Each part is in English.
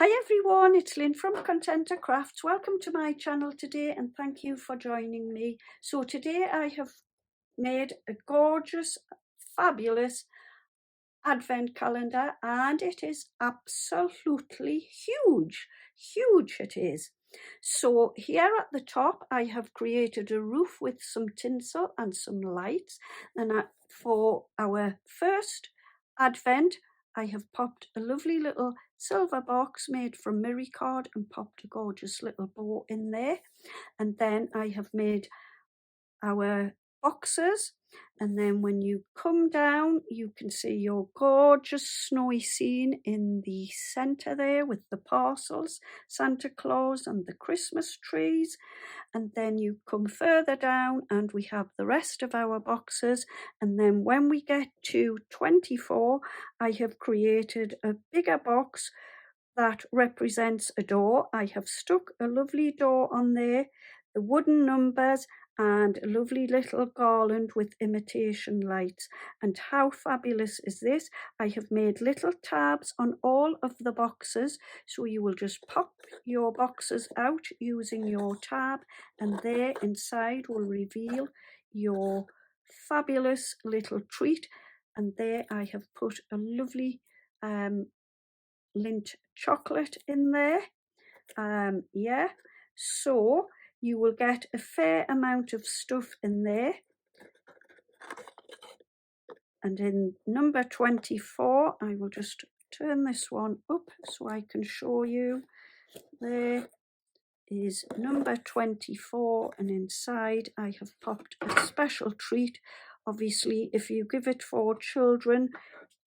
Hi everyone, it's Lynn from Contenta Crafts. Welcome to my channel today and thank you for joining me. So today I have made a gorgeous, fabulous advent calendar and it is absolutely huge. Huge it is. So here at the top I have created a roof with some tinsel and some lights, and for our first advent I have popped a lovely little silver box made from mirror card and popped a gorgeous little bow in there, and then I have made our boxes, and then when you come down you can see your gorgeous snowy scene in the center there with the parcels, Santa Claus and the Christmas trees, and then you come further down and we have the rest of our boxes, and then when we get to 24 I have created a bigger box that represents a door. I have stuck a lovely door on there, the wooden numbers, and a lovely little garland with imitation lights. And how fabulous is this? I have made little tabs on all of the boxes, so you will just pop your boxes out using your tab, and there inside will reveal your fabulous little treat. And there I have put a lovely Lindt chocolate in there. Yeah, so you will get a fair amount of stuff in there. And in number 24 I will just turn this one up so I can show you. There is number 24, and inside I have popped a special treat. Obviously if you give it for children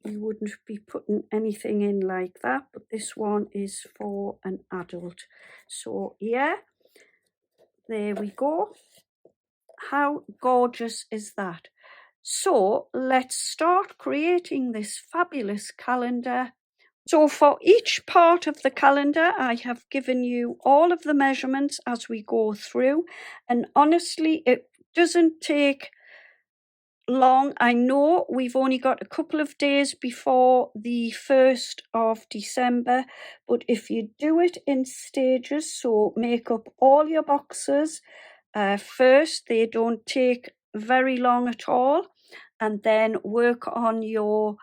you wouldn't be putting anything in like that, but this one is for an adult. So yeah, there we go. How gorgeous is that? So let's start creating this fabulous calendar. So for each part of the calendar I have given you all of the measurements as we go through, and honestly it doesn't take long. I know we've only got a couple of days before the 1st of December, but if you do it in stages, so make up all your boxes first, they don't take very long at all, and then work on your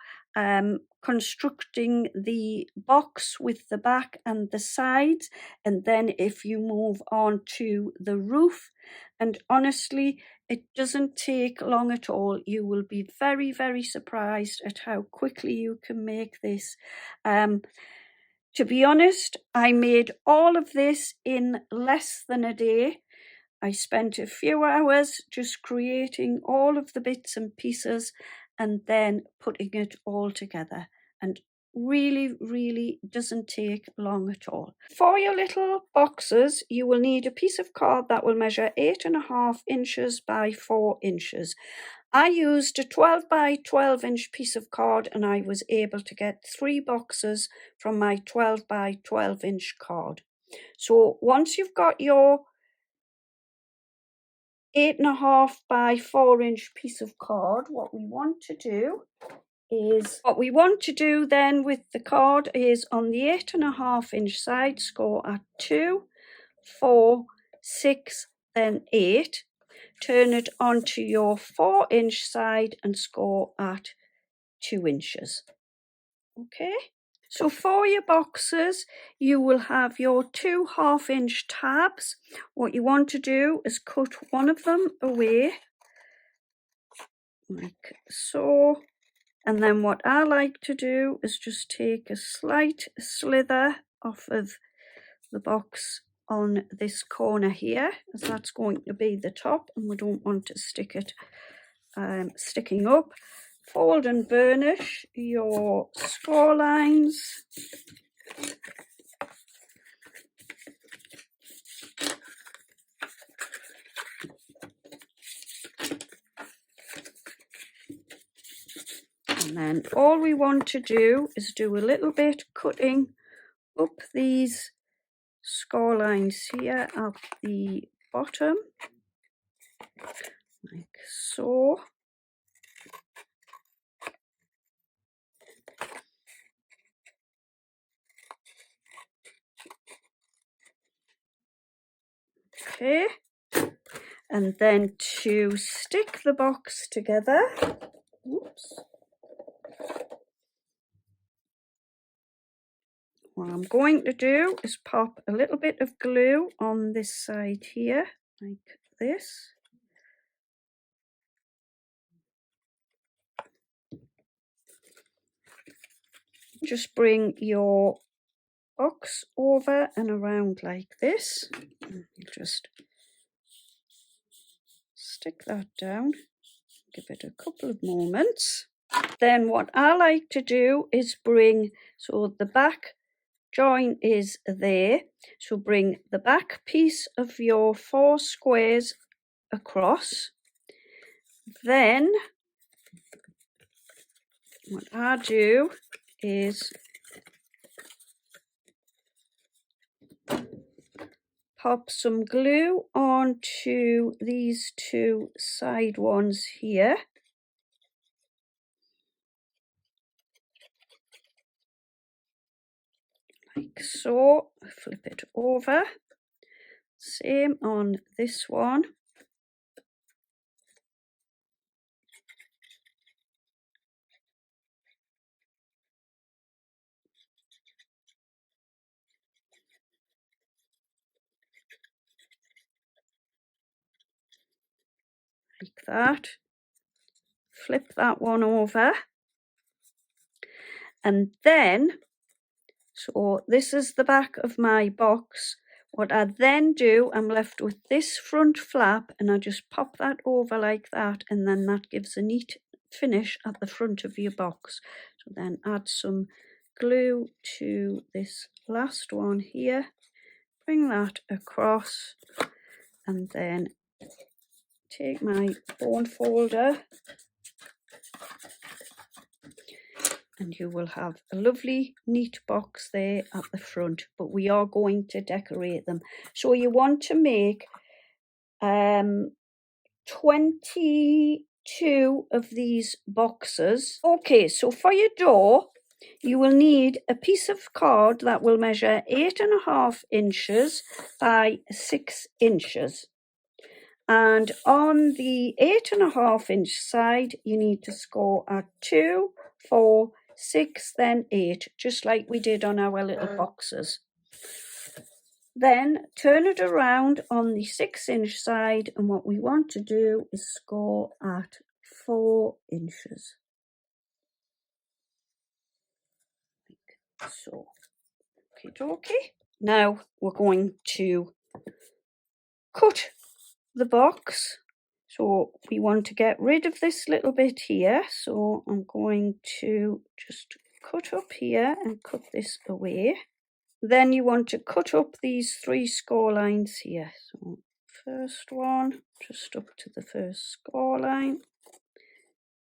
constructing the box with the back and the sides, and then if you move on to the roof, and honestly it doesn't take long at all. You will be very, very surprised at how quickly you can make this. To be honest, I made all of this in less than a day. I spent a few hours just creating all of the bits and pieces and then putting it all together, and really doesn't take long at all. For your little boxes you will need a piece of card that will measure 8.5 inches by 4 inches. I used a 12 by 12 inch piece of card and I was able to get 3 boxes from my 12 by 12 inch card. So once you've got your 8.5 by 4 inch piece of card, what we want to do then with the card is on the 8.5 inch side, score at 2, 4, 6, then 8. Turn it onto your 4 inch side and score at 2 inches. Okay, so for your boxes you will have your 2 half-inch tabs. What you want to do is cut one of them away like so, and then what I like to do is just take a slight slither off of the box on this corner here, as that's going to be the top and we don't want to stick it sticking up. Fold and burnish your score lines. And then all we want to do is do a little bit cutting up these score lines here at the bottom, like so. Okay, and then to stick the box together, oops, what I'm going to do is pop a little bit of glue on this side here, like this. Just bring your box over and around like this. You just stick that down, give it a couple of moments. Then what I like to do is bring, so the back join is there, so bring the back piece of your 4 squares across. Then what I do is pop some glue onto these 2 side ones here. Like so. Flip it over. Same on this one. Like that. Flip that one over. And then, so this is the back of my box. What I then do, I'm left with this front flap, and I just pop that over like that, and then that gives a neat finish at the front of your box. So then add some glue to this last one here, bring that across, and then take my bone folder, and you will have a lovely neat box there at the front, but we are going to decorate them. So you want to make 22 of these boxes. Okay, so for your door, you will need a piece of card that will measure 8.5 inches by 6 inches. And on the 8.5 inch side, you need to score at 2, 4, 6, then 8, just like we did on our little boxes. Then turn it around on the 6 inch side, and what we want to do is score at 4 inches. Like so. Okay. Now we're going to cut the box. So we want to get rid of this little bit here. So I'm going to just cut up here and cut this away. Then you want to cut up these 3 score lines here. So first one, just up to the first score line.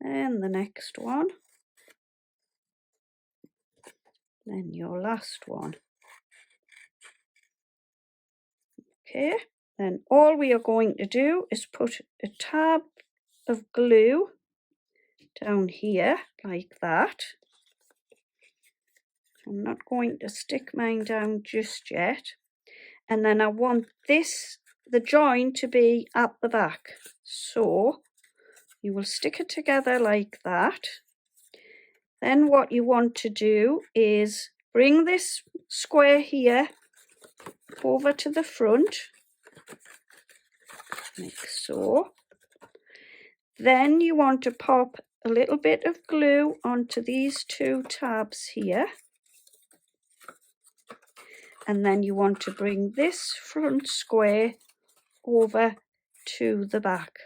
Then the next one. Then your last one. Okay. Then all we are going to do is put a tab of glue down here like that. I'm not going to stick mine down just yet. And then I want the join to be at the back. So you will stick it together like that. Then what you want to do is bring this square here over to the front, like so. Then you want to pop a little bit of glue onto these 2 tabs here. And then you want to bring this front square over to the back.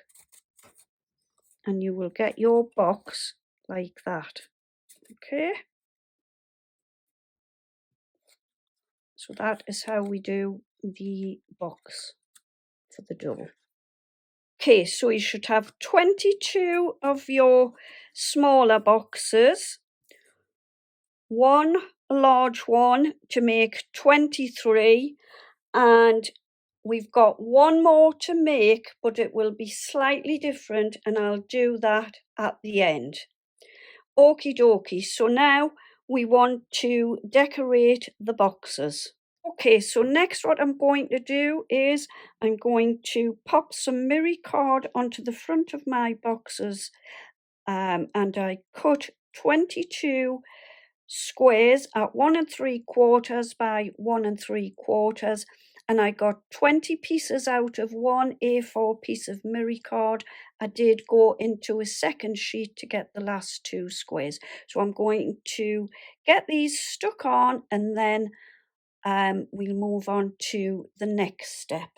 And you will get your box like that. Okay. So that is how we do the box for the door. Okay, so you should have 22 of your smaller boxes, 1 large one to make 23, and we've got 1 more to make, but it will be slightly different, and I'll do that at the end. Okie dokie, so now we want to decorate the boxes. Okay, so next what I'm going to do is I'm going to pop some mirror card onto the front of my boxes, and I cut 22 squares at 1 3/4 by 1 3/4, and I got 20 pieces out of one A4 piece of mirror card. I did go into a second sheet to get the last 2 squares. So I'm going to get these stuck on, and then we'll move on to the next step.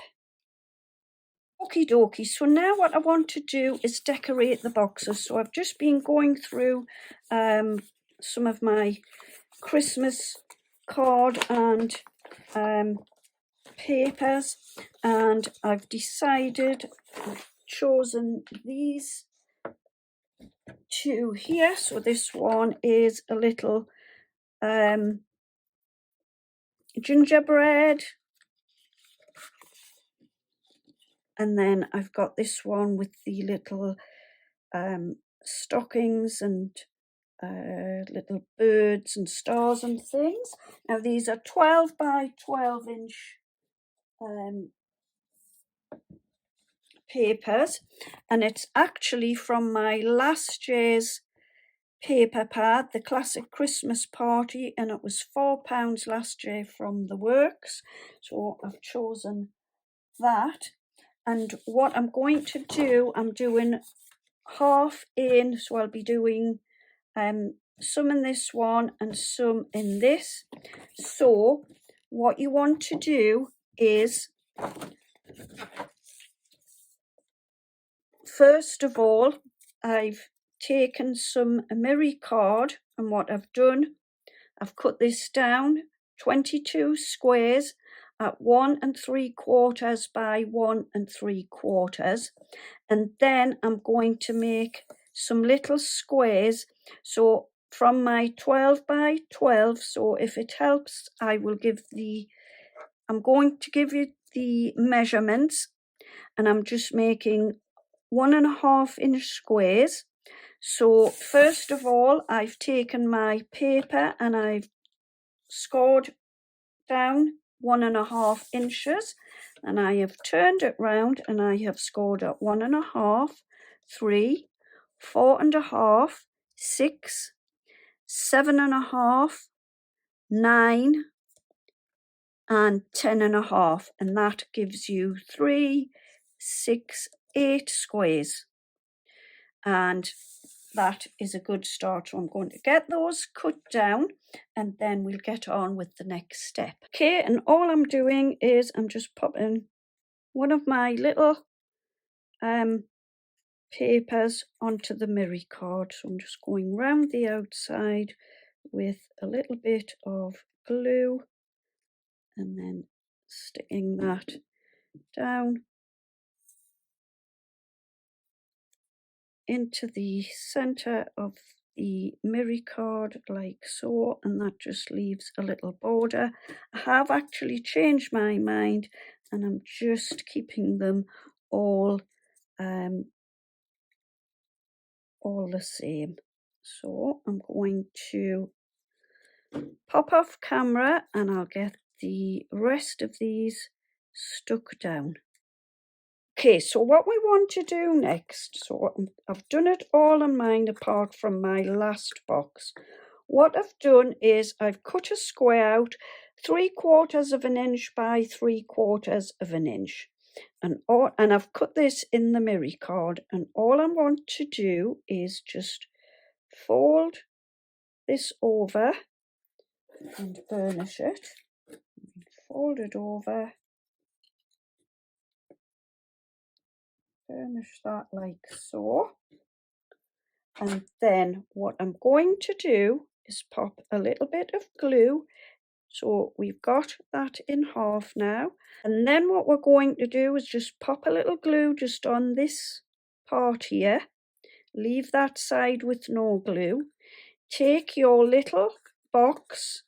Okie dokie, so now what I want to do is decorate the boxes. So I've just been going through some of my Christmas card and papers, and I've chosen these two here. So this one is a little gingerbread, and then I've got this one with the little stockings and little birds and stars and things. Now these are 12 by 12 inch papers, and it's actually from my last year's paper pad, the classic Christmas party, and it was £4 last year from the works. So I've chosen that, and what I'm going to do, I'm doing half in, so I'll be doing some in this one and some in this. So what you want to do is, first of all, I've taken some mirror card, and what I've done, I've cut this down 22 squares at 1 3/4 by 1 3/4, and then I'm going to make some little squares. So from my 12 by 12, so if it helps, I'm going to give you the measurements, and I'm just making 1.5 inch squares. So first of all, I've taken my paper and I've scored down 1.5 inches, and I have turned it round and I have scored at 1.5, 3, 4.5, 6, 7.5, 9, and 10.5, and that gives you 3, 6, 8 squares, and that is a good start. So I'm going to get those cut down, and then we'll get on with the next step. Okay, and all I'm doing is I'm just popping one of my little papers onto the mirror card. So I'm just going round the outside with a little bit of glue, and then sticking that down into the center of the mirror card like so, and that just leaves a little border. I have actually changed my mind, and I'm just keeping them all the same. So I'm going to pop off camera and I'll get the rest of these stuck down. Okay, so what we want to do next, so I've done it all on mine apart from my last box. What I've done is I've cut a square out 3/4 of an inch by 3/4 of an inch. And I've cut this in the mirror card, and all I want to do is just fold this over and burnish it. Fold it over, burnish that like so. And then what I'm going to do is pop a little bit of glue. So we've got that in half now. And then what we're going to do is just pop a little glue just on this part here. Leave that side with no glue. Take your little box,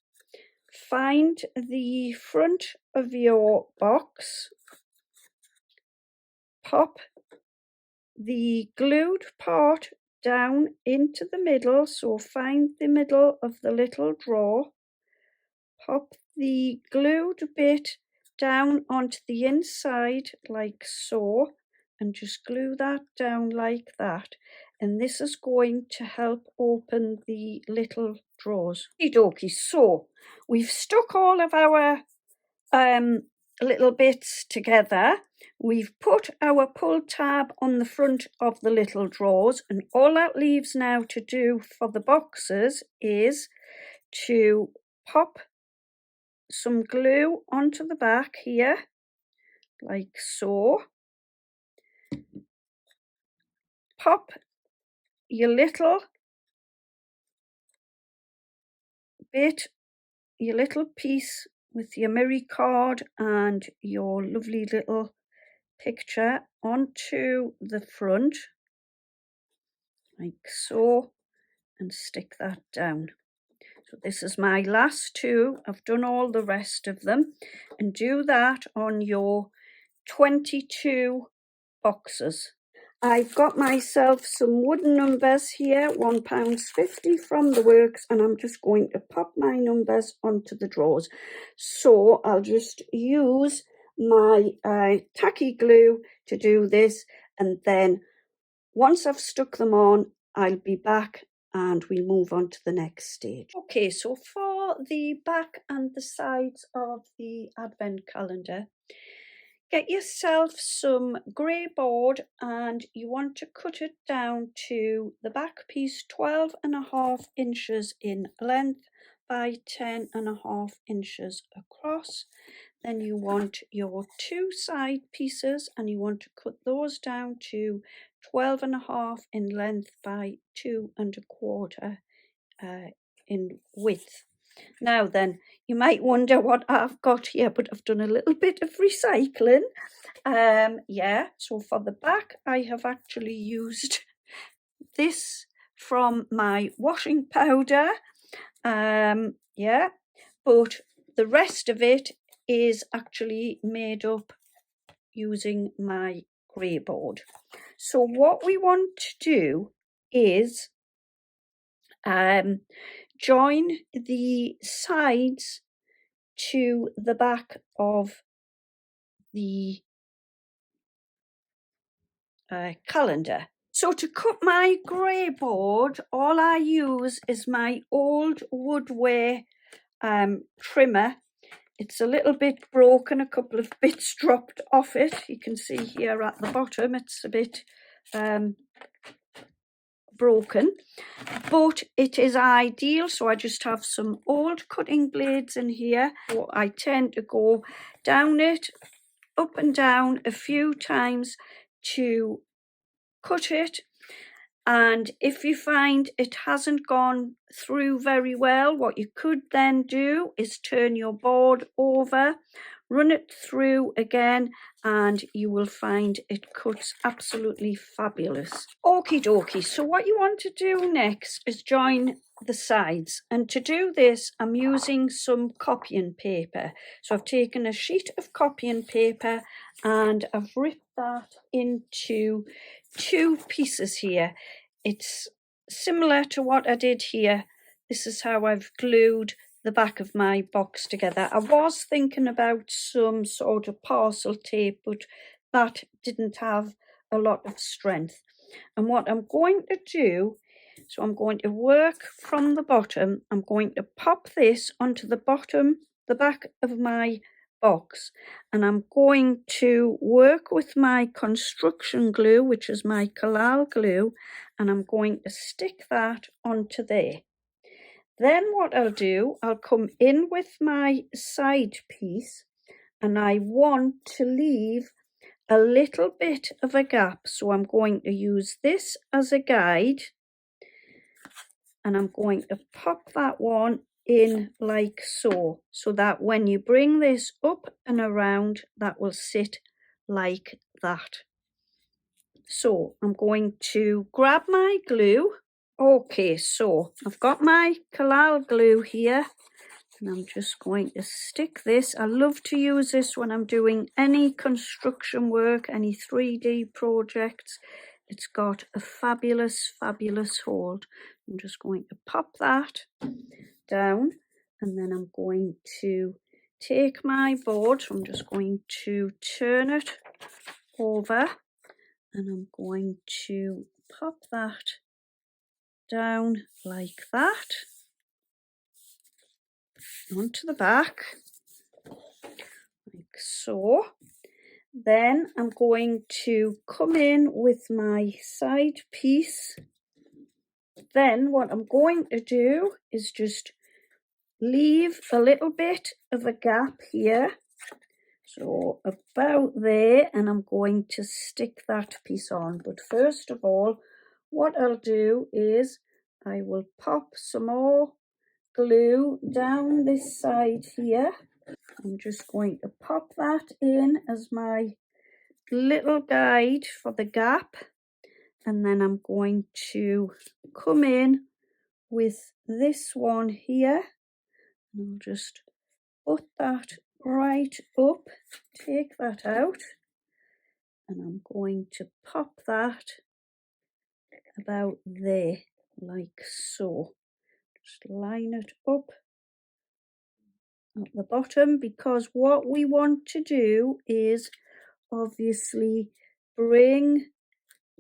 find the front of your box, pop the glued part down into the middle, so find the middle of the little drawer, pop the glued bit down onto the inside like so, and just glue that down like that, and this is going to help open the little drawers. Okie, so we've stuck all of our little bits together. We've put our pull tab on the front of the little drawers, and all that leaves now to do for the boxes is to pop some glue onto the back here like so. Pop your little bit, your little piece with your mirror card and your lovely little picture onto the front like so, and stick that down. So this is my last two. I've done all the rest of them, and do that on your 22 boxes. I've got myself some wooden numbers here, £1.50 from the works, and I'm just going to pop my numbers onto the drawers. So I'll just use my tacky glue to do this, and then once I've stuck them on, I'll be back and we'll move on to the next stage. Okay, so for the back and the sides of the advent calendar, get yourself some grey board, and you want to cut it down to the back piece 12.5 inches in length by 10.5 inches across. Then you want your two side pieces, and you want to cut those down to 12.5 in length by 2.25 in width. Now then, you might wonder what I've got here, but I've done a little bit of recycling. Yeah, so for the back, I have actually used this from my washing powder. Yeah, but the rest of it is actually made up using my grey board. So what we want to do is join the sides to the back of the calendar. So to cut my grey board, all I use is my old woodware trimmer. It's a little bit broken, a couple of bits dropped off it. You can see here at the bottom it's a bit broken, but it is ideal. So I just have some old cutting blades in here. So I tend to go down it, up and down a few times to cut it. And if you find it hasn't gone through very well, what you could then do is turn your board over, run it through again, and you will find it cuts absolutely fabulous. Okie dokie, so what you want to do next is join the sides, and to do this I'm using some copying paper. So I've taken a sheet of copying paper and I've ripped that into two pieces here. It's similar to what I did here. This is how I've glued the back of my box together. I was thinking about some sort of parcel tape, but that didn't have a lot of strength. And what I'm going to do, so I'm going to work from the bottom. I'm going to pop this onto the bottom, the back of my box, and I'm going to work with my construction glue, which is my Kalal glue, and I'm going to stick that onto there. Then what I'll do, I'll come in with my side piece, and I want to leave a little bit of a gap. So I'm going to use this as a guide, and I'm going to pop that one in like so, so that when you bring this up and around, that will sit like that. So I'm going to grab my glue. Okay, so I've got my Kalal glue here, and I'm just going to stick this. I love to use this when I'm doing any construction work, any 3D projects. It's got a fabulous, fabulous hold. I'm just going to pop that down, and then I'm going to take my board, so I'm just going to turn it over and I'm going to pop that down like that onto the back, like so. Then I'm going to come in with my side piece. Then what I'm going to do is just leave a little bit of a gap here, so about there, and I'm going to stick that piece on. But first of all, what I'll do is I will pop some more glue down this side here. I'm just going to pop that in as my little guide for the gap, and then I'm going to come in with this one here, and I'll just put that right up, take that out, and I'm going to pop that about there like so. Just line it up at the bottom, because what we want to do is obviously bring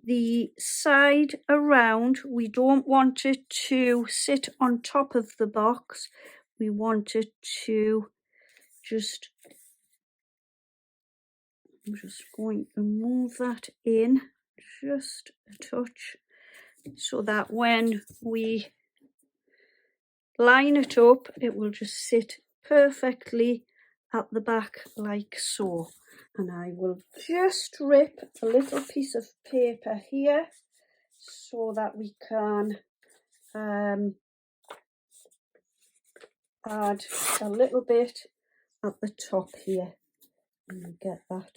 the side around. We don't want it to sit on top of the box. We want it to just, I'm just going to move that in just a touch so that when we line it up, it will just sit perfectly at the back like so. And I will just rip a little piece of paper here so that we can add a little bit at the top here and get that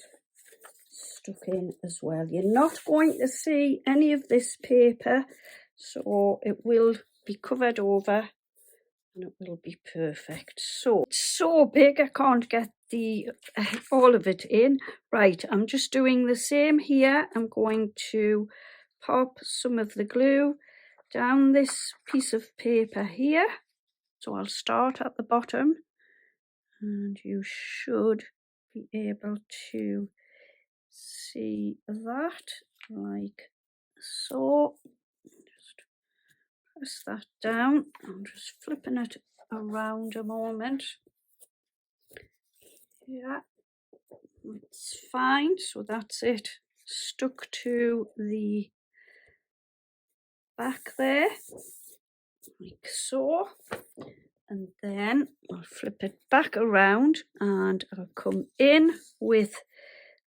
stuck in as well. You're not going to see any of this paper, so it will be covered over and it will be perfect. So it's so big I can't get the all of it in. Right, I'm just doing the same here. I'm going to pop some of the glue down this piece of paper here. So I'll start at the bottom, and you should be able to see that like so. Just press that down. I'm just flipping it around a moment. Yeah, it's fine. So that's it, stuck to the back there like so. And then I'll flip it back around and I'll come in with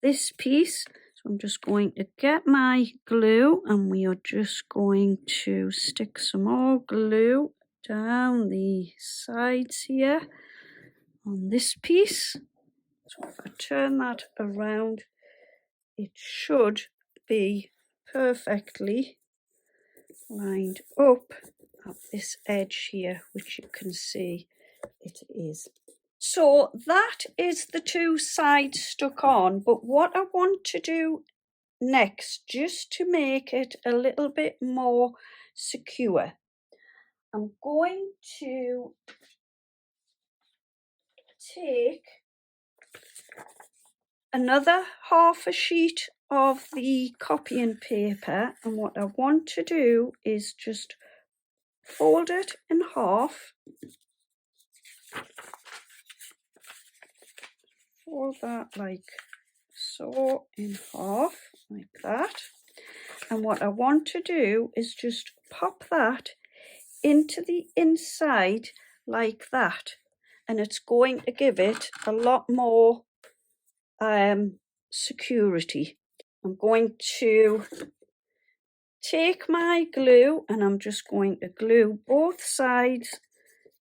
this piece. So I'm just going to get my glue, and we are just going to stick some more glue down the sides here on this piece. So if I turn that around, it should be perfectly lined up at this edge here, which you can see it is. So that is the two sides stuck on, but what I want to do next, just to make it a little bit more secure, I'm going to take another half a sheet of the copying paper, and what I want to do is just fold it in half. Fold that like so in half, like that. And what I want to do is just pop that into the inside like that. And it's going to give it a lot more security. I'm going to take my glue and I'm just going to glue both sides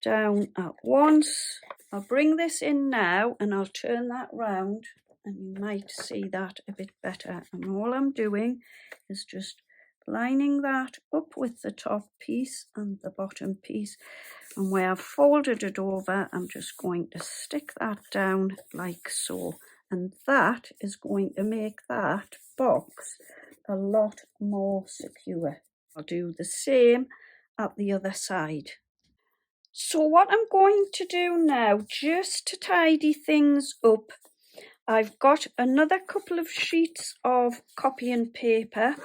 down at once. I'll bring this in now and I'll turn that round and you might see that a bit better. And all I'm doing is just lining that up with the top piece and the bottom piece, and where I've folded it over, I'm just going to stick that down like so, and that is going to make that box a lot more secure. I'll do the same at the other side. So what I'm going to do now, just to tidy things up, I've got another couple of sheets of copying paper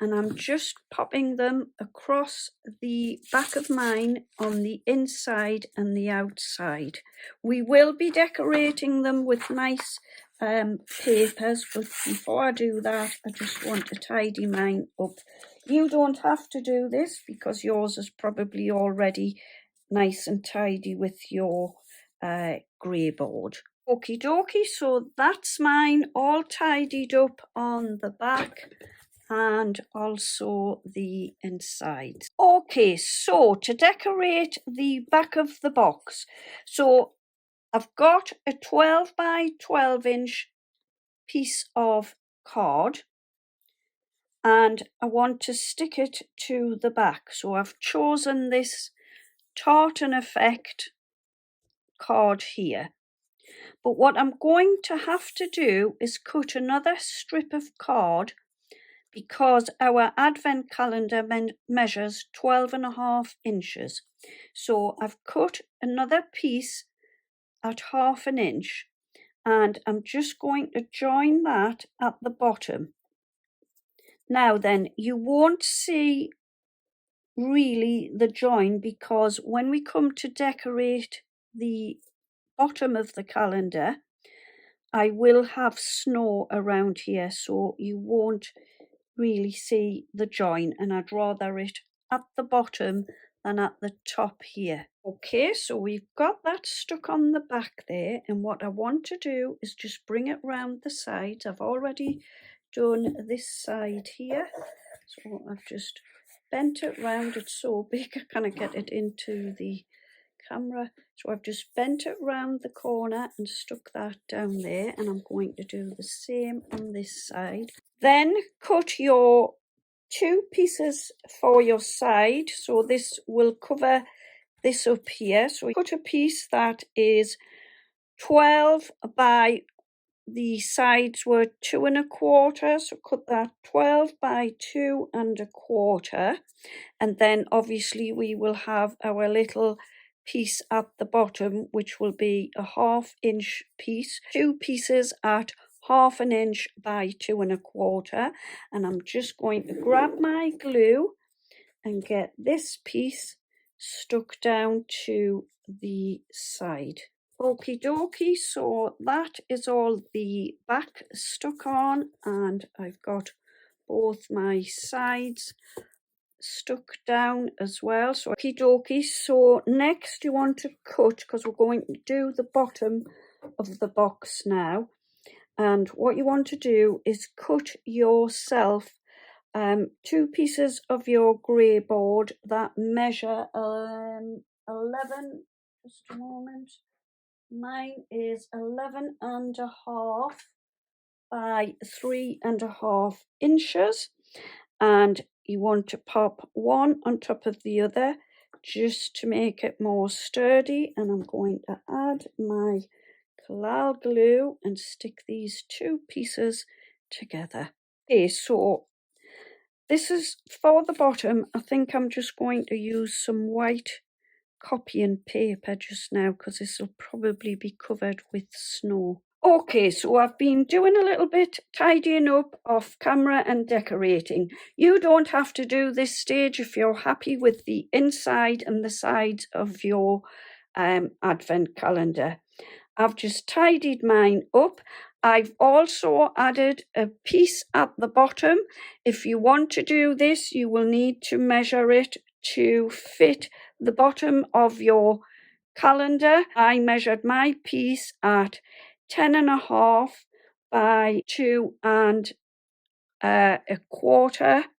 and I'm just popping them across the back of mine on the inside and the outside. We will be decorating them with nice papers, but before I do that, I just want to tidy mine up. You don't have to do this because yours is probably already nice and tidy with your grey board. Okie dokie, so that's mine all tidied up on the back and also the inside. Okay, so to decorate the back of the box, so I've got a 12 by 12 inch piece of card and I want to stick it to the back. So I've chosen this tartan effect card here. But what I'm going to have to do is cut another strip of card because our advent calendar measures 12.5 inches. So I've cut another piece at 1/2 inch and I'm just going to join that at the bottom. Now then, you won't see really the join because when we come to decorate the bottom of the calendar, I will have snow around here, so you won't really see the join, and I'd rather it at the bottom than at the top here. Okay, so we've got that stuck on the back there, and what I want to do is just bring it round the sides. I've already done this side here, so I've just bent it round. It's so big I can't get it into the camera, so I've just bent it round the corner and stuck that down there, and I'm going to do the same on this side. Then cut your 2 pieces for your side, so this will cover this up here. So cut a piece that is 12 by, the sides were 2 1/4, so cut that 12 by 2 1/4, and then obviously we will have our little piece at the bottom, which will be a 1/2 inch piece, 2 pieces at 1/2 inch by 2 1/4, and I'm just going to grab my glue and get this piece stuck down to the side. Okie dokie, so that is all the back stuck on, and I've got both my sides stuck down as well. So okie dokie, so next you want to cut, because we're going to do the bottom of the box now, and what you want to do is cut yourself 2 pieces of your grey board that measure 11, just a moment, mine is 11.5 by 3.5 inches, and you want to pop one on top of the other just to make it more sturdy, and I'm going to add my collal glue and stick these 2 pieces together. Okay, so this is for the bottom. I think I'm just going to use some white copying paper just now because this will probably be covered with snow. Okay, so I've been doing a little bit tidying up off camera and decorating. You don't have to do this stage if you're happy with the inside and the sides of your advent calendar. I've just tidied mine up. I've also added a piece at the bottom. If you want to do this, you will need to measure it to fit the bottom of your calendar. I measured my piece at 10.5 by 2 1/4.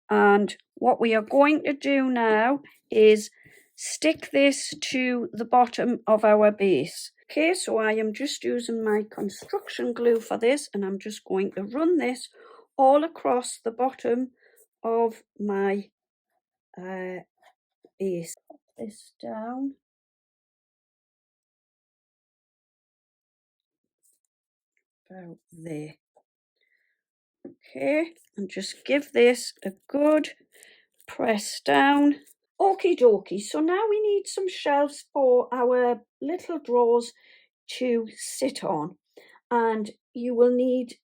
And what we are going to do now is stick this to the bottom of our base. Okay, so I am just using my construction glue for this, and I'm just going to run this all across the bottom of my base. Put this down. About there. Okay, and just give this a good press down. Okie dokie, so now we need some shelves for our little drawers to sit on, and you will need,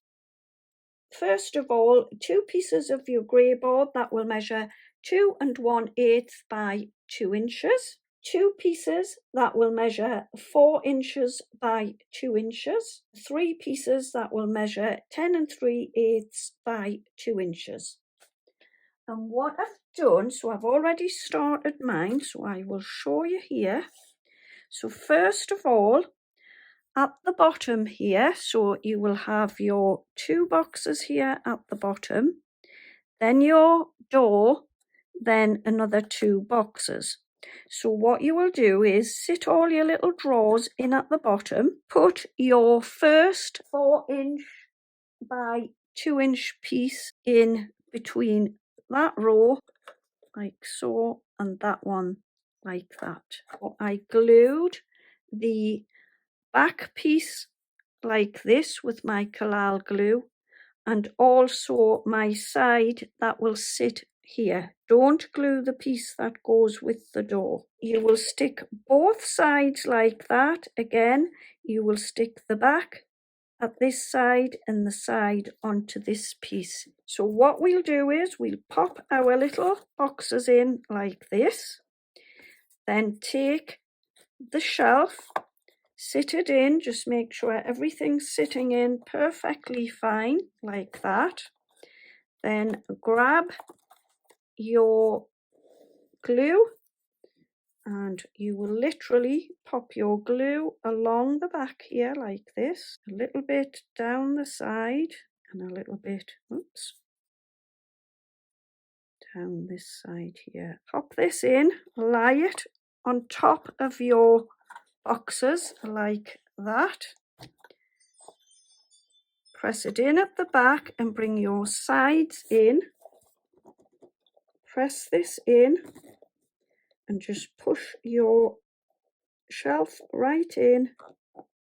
first of all, 2 pieces of your grey board that will measure 2 1/8 by 2 inches, 2 pieces that will measure 4 inches by 2 inches, 3 pieces that will measure 10 3/8 by 2 inches. And what I've done, so I've already started mine, so I will show you here. So first of all, at the bottom here, so you will have your 2 boxes here at the bottom, then your door, then another 2 boxes. So what you will do is sit all your little drawers in at the bottom, put your first 4-inch by 2-inch piece in between that row, like so, and that one like that. So I glued the back piece like this with my Collal glue, and also my side that will sit here. Don't glue the piece that goes with the door. You will stick both sides like that. Again, you will stick the back at this side and the side onto this piece. So what we'll do is we'll pop our little boxes in like this, then take the shelf, sit it in, just make sure everything's sitting in perfectly fine like that. Then grab your glue and you will literally pop your glue along the back here like this, a little bit down the side and a little bit, down this side here. Pop this in, lie it on top of your boxes like that. Press it in at the back and bring your sides in. Press this in and just push your shelf right in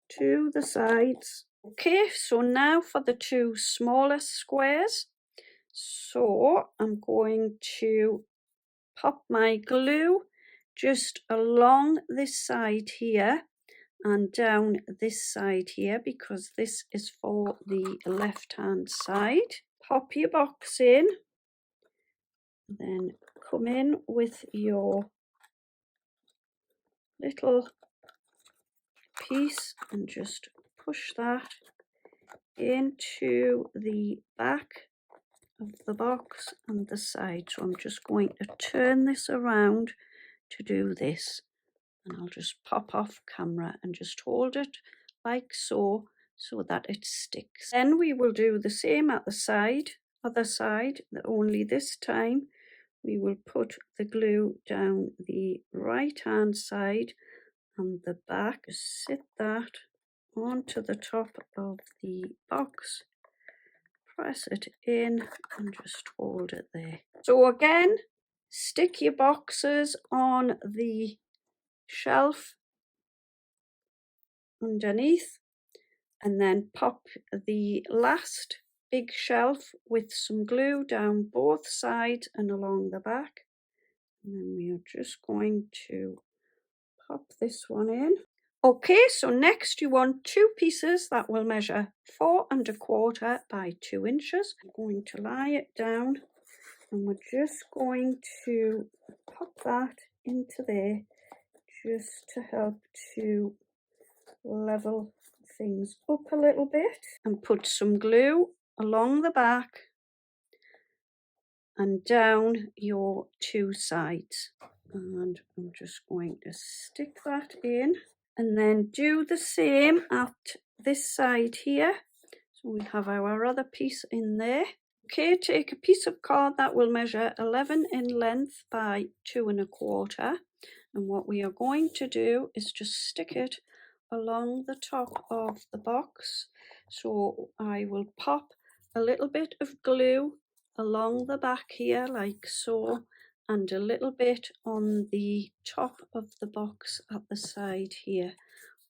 to the sides. Okay, so now for the 2 smallest squares. So I'm going to pop my glue just along this side here and down this side here, because this is for the left hand side. Pop your box in, then come in with your little piece and just push that into the back of the box and the side. So I'm just going to turn this around to do this, and I'll just pop off camera and just hold it like so, so that it sticks. Then we will do the same at the other side, only this time we will put the glue down the right hand side and the back. Sit that onto the top of the box, press it in and just hold it there. So again, stick your boxes on the shelf underneath and then pop the last big shelf with some glue down both sides and along the back. And then we are just going to pop this one in. Okay, so next you want 2 pieces that will measure 4 1/4 by 2 inches. I'm going to lie it down and we're just going to pop that into there just to help to level things up a little bit, and put some glue along the back and down your 2 sides. And I'm just going to stick that in and then do the same at this side here. So we have our other piece in there. Okay, take a piece of card that will measure 11 in length by 2 1/4, and what we are going to do is just stick it along the top of the box. So I will pop a little bit of glue along the back here like so, and a little bit on the top of the box at the side here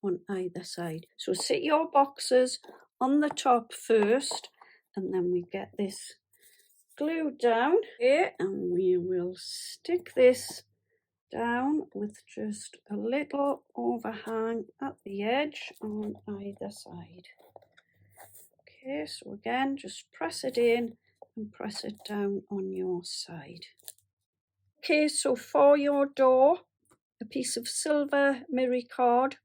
on either side. So sit your boxes on the top first, and then we get this glue down here and we will stick this down with just a little overhang at the edge on either side. Okay, so again, just press it in and press it down on your side. Okay, so for your door, a piece of silver mirror card,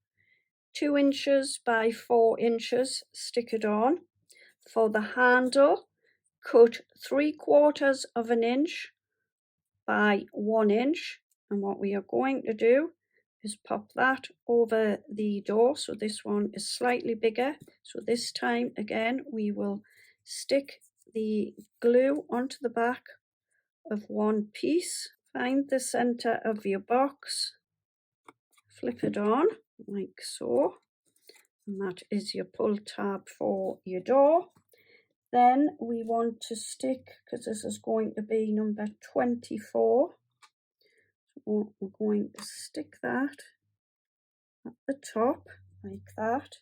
2 inches by 4 inches, stick it on. For the handle, cut 3/4 of an inch by 1 inch, and what we are going to do is pop that over the door. So this one is slightly bigger, so this time again we will stick the glue onto the back of one piece. Find the center of your box, flip it on like so, and that is your pull tab for your door. Then we want to stick, because this is going to be number 24, so we're going to stick that at the top like that.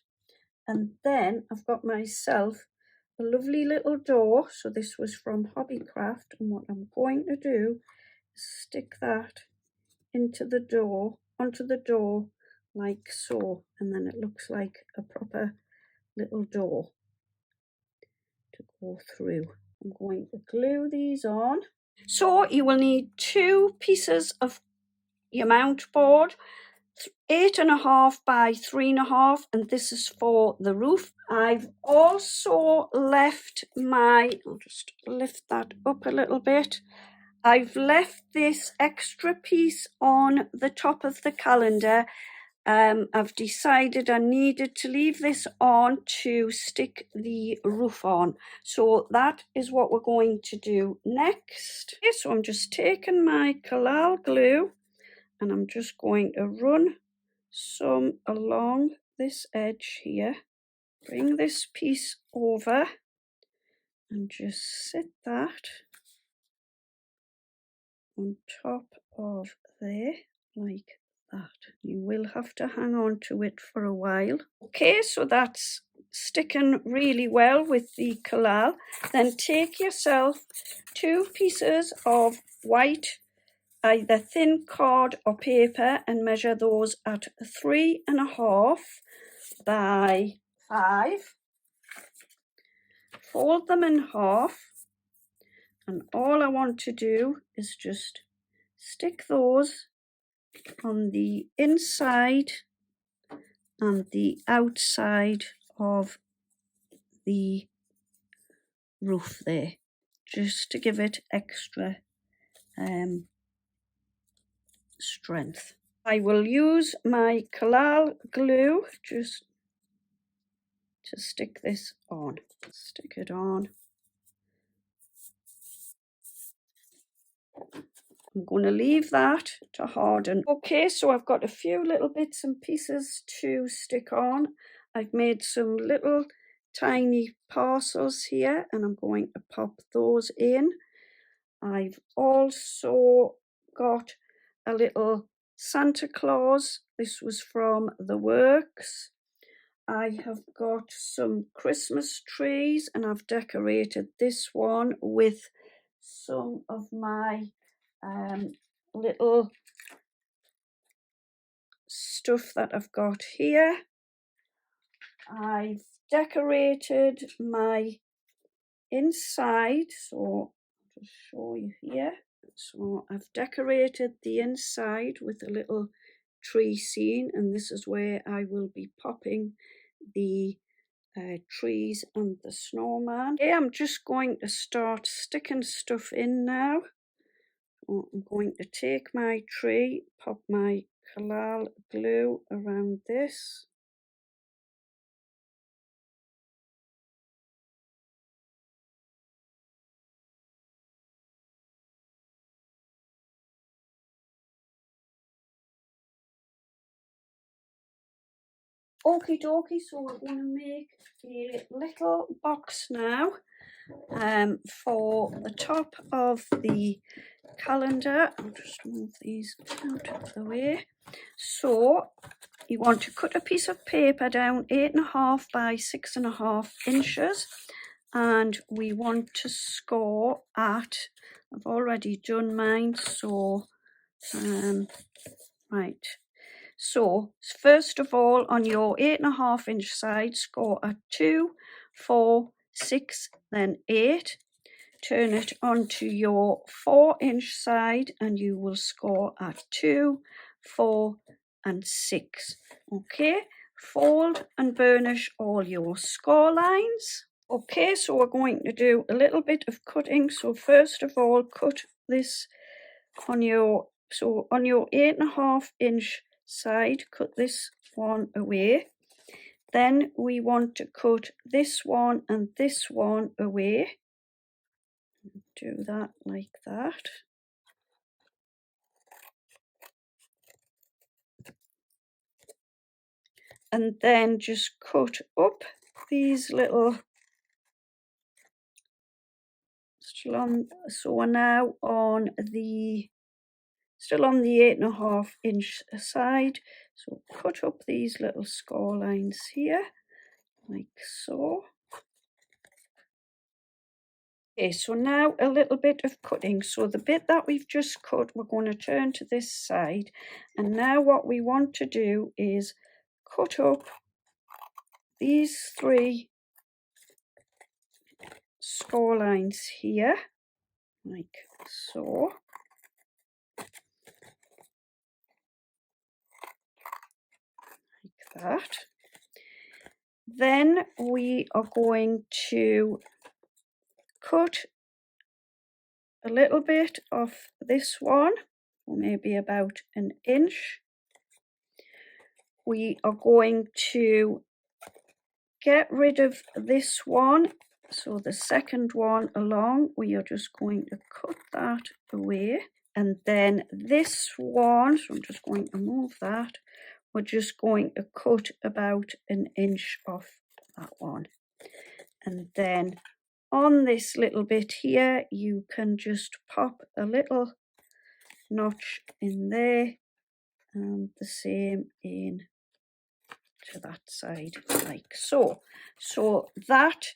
And then I've got myself a lovely little door. So this was from Hobbycraft, and what I'm going to do is stick that into the door, onto the door like so, and then it looks like a proper little door to go through. I'm going to glue these on. So you will need 2 pieces of your mount board, 8.5 by 3.5, and this is for the roof. I've also left I'll just lift that up a little bit. I've left this extra piece on the top of the calendar. I've decided I needed to leave this on to stick the roof on. So that is what we're going to do next. Okay, so I'm just taking my Collal glue and I'm just going to run some along this edge here. Bring this piece over and just sit that on top of there like that. You will have to hang on to it for a while. Okay, so that's sticking really well with the Collal. Then take yourself 2 pieces of white, either thin card or paper, and measure those at 3.5 by 5. Fold them in half, and all I want to do is just stick those on the inside and the outside of the roof there, just to give it extra strength. I will use my Collal glue just to stick this on. Stick it on. I'm going to leave that to harden. Okay, so I've got a few little bits and pieces to stick on. I've made some little tiny parcels here and I'm going to pop those in. I've also got a little Santa Claus. This was from The Works. I have got some Christmas trees and I've decorated this one with some of my little stuff that I've got here. I've decorated my inside, so I'll just show you here. So I've decorated the inside with a little tree scene, and this is where I will be popping the trees and the snowman. Okay, I'm just going to start sticking stuff in now. So I'm going to take my tree, pop my Collal glue around this. Okie dokie, so we're going to make a little box now for the top of the calendar. I'll just move these out of the way. So you want to cut a piece of paper down 8.5 by 6.5 inches, and we want to score at, I've already done mine, so Right. So first of all, on your 8.5 inch side, score a 2, 4, 6, then 8. Turn it onto your 4 inch side and you will score a 2, 4, and 6. Okay, fold and burnish all your score lines. Okay, so we're going to do a little bit of cutting. So first of all, cut this on your 8.5 inch side, cut this one away. Then we want to cut this one and this one away. Do that like that. And then just cut up these little, so we're now on the, still on the 8.5 inch side. So cut up these little score lines here, like so. Okay, so now a little bit of cutting. So the bit that we've just cut, we're going to turn to this side. And now what we want to do is cut up these 3 score lines here, like so. Like that. Then we are going to cut a little bit off this one, or maybe about an inch. We are going to get rid of this one, so the second one along, we are just going to cut that away. And then this one, so I'm just going to move that, we're just going to cut about an inch off that one. And then on this little bit here, you can just pop a little notch in there, and the same in to that side, like so. So that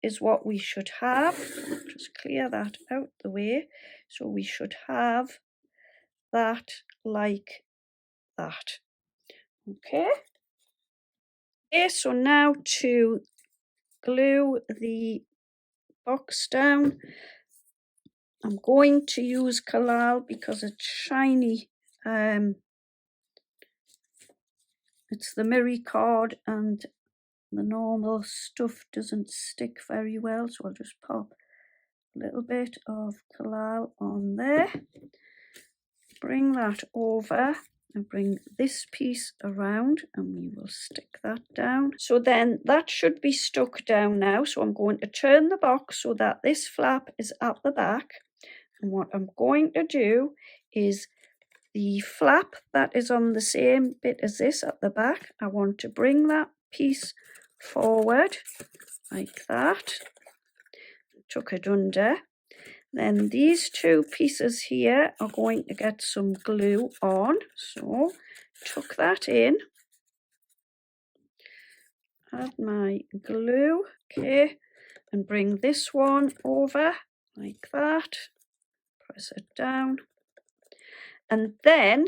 is what we should have. Just clear that out the way. So we should have that like that. Okay. Okay, so now to glue the box down, I'm going to use Collal because it's shiny. It's the Miri card and the normal stuff doesn't stick very well, so I'll just pop a little bit of Collal on there. Bring that over and bring this piece around and we will stick that down. So then that should be stuck down now. So I'm going to turn the box so that this flap is at the back. And what I'm going to do is the flap that is on the same bit as this at the back, I want to bring that piece forward like that, tuck it under. Then these 2 pieces here are going to get some glue on, so tuck that in, add my glue, okay, and bring this one over like that, press it down. And then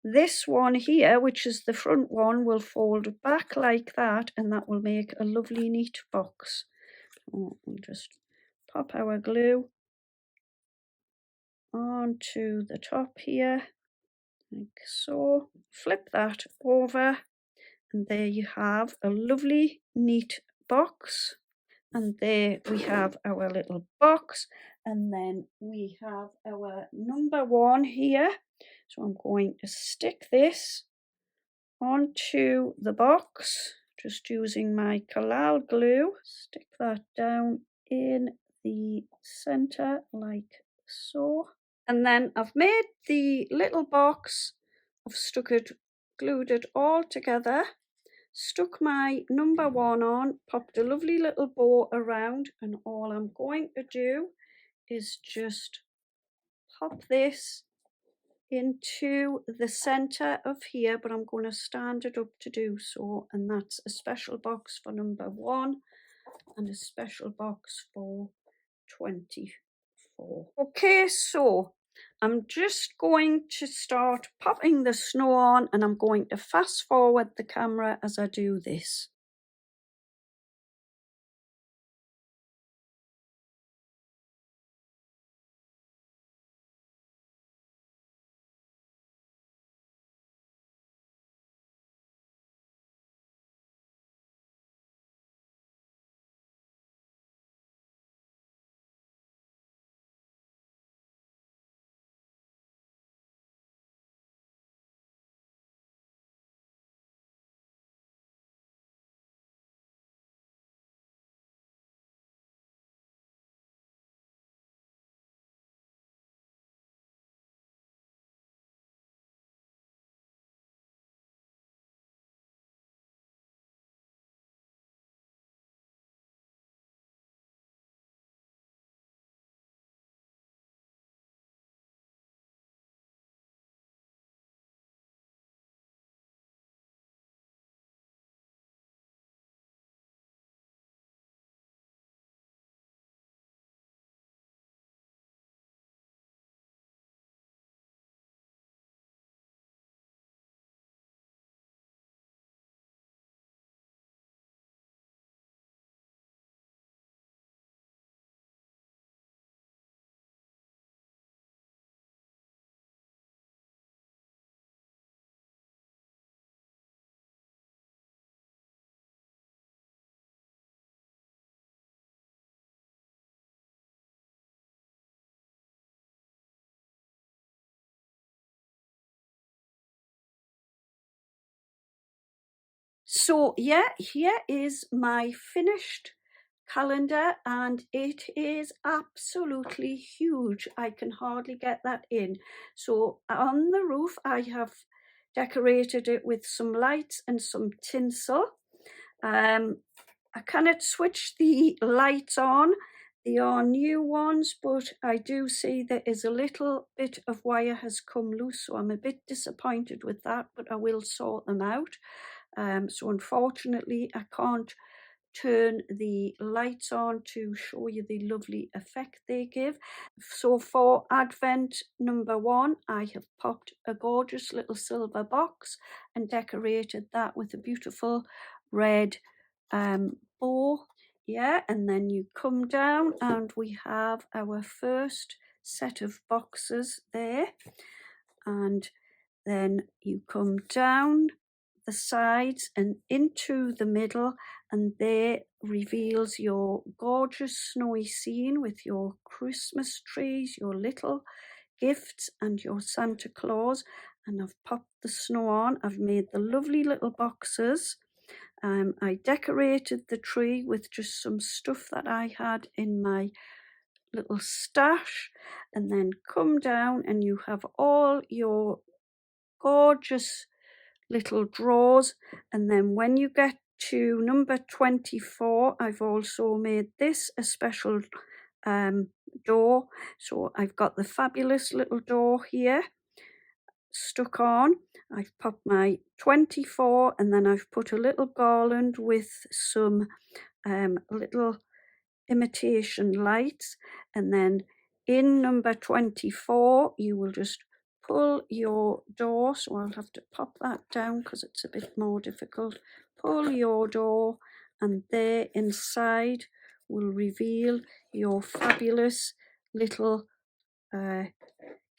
this one here, which is the front one, will fold back like that, and that will make a lovely neat box. So we'll just pop our glue onto the top here, like so. Flip that over, and there you have a lovely neat box. And there we have our little box, and then we have our number 1 here. So I'm going to stick this onto the box, just using my Collal glue. Stick that down in the center like so. And then I've made the little box, I've stuck it, glued it all together, stuck my number 1 on, popped a lovely little bow around, and all I'm going to do is just pop this into the center of here, but I'm going to stand it up to do so, and that's a special box for number 1 and a special box for 24. Okay, so I'm just going to start popping the snow on, and I'm going to fast forward the camera as I do this. So yeah, here is my finished calendar, and it is absolutely huge. I can hardly get that in. So on the roof I have decorated it with some lights and some tinsel. I cannot switch the lights on. They are new ones, but I do see there is a little bit of wire has come loose, so I'm a bit disappointed with that, but I will sort them out. So unfortunately I can't turn the lights on to show you the lovely effect they give. So for Advent number 1, I have popped a gorgeous little silver box and decorated that with a beautiful red bow. Yeah, and then you come down and we have our first set of boxes there, and then you come down the sides and into the middle, and there reveals your gorgeous snowy scene with your Christmas trees, your little gifts and your Santa Claus. And I've popped the snow on. I've made the lovely little boxes. I decorated the tree with just some stuff that I had in my little stash, and then come down and you have all your gorgeous little drawers. And then when you get to number 24, I've also made this a special door. So I've got the fabulous little door here stuck on. I've popped my 24, and then I've put a little garland with some little imitation lights. And then in number 24 you will just pull your door, so I'll have to pop that down because it's a bit more difficult. Pull your door, and there inside will reveal your fabulous little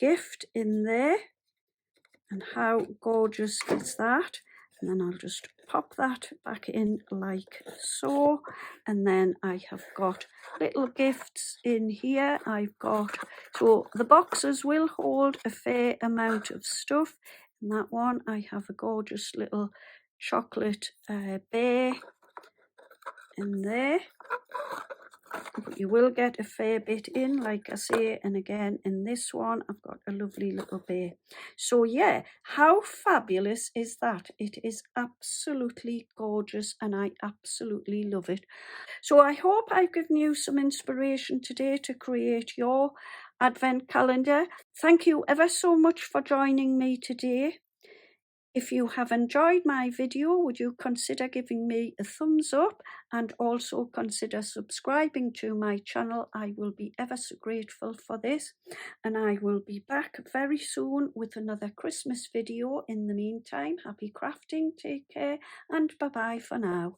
gift in there. And how gorgeous is that? And then I'll just pop that back in like so. And then I have got little gifts in here. I've got, so the boxes will hold a fair amount of stuff. In that one I have a gorgeous little chocolate bear in there. But you will get a fair bit in, like I say. And again, in this one I've got a lovely little bear. So yeah, how fabulous is that? It is absolutely gorgeous, and I absolutely love it. So I hope I've given you some inspiration today to create your advent calendar. Thank you ever so much for joining me today. If you have enjoyed my video, would you consider giving me a thumbs up and also consider subscribing to my channel? I will be ever so grateful for this, and I will be back very soon with another Christmas video. In the meantime, happy crafting, take care, and bye bye for now.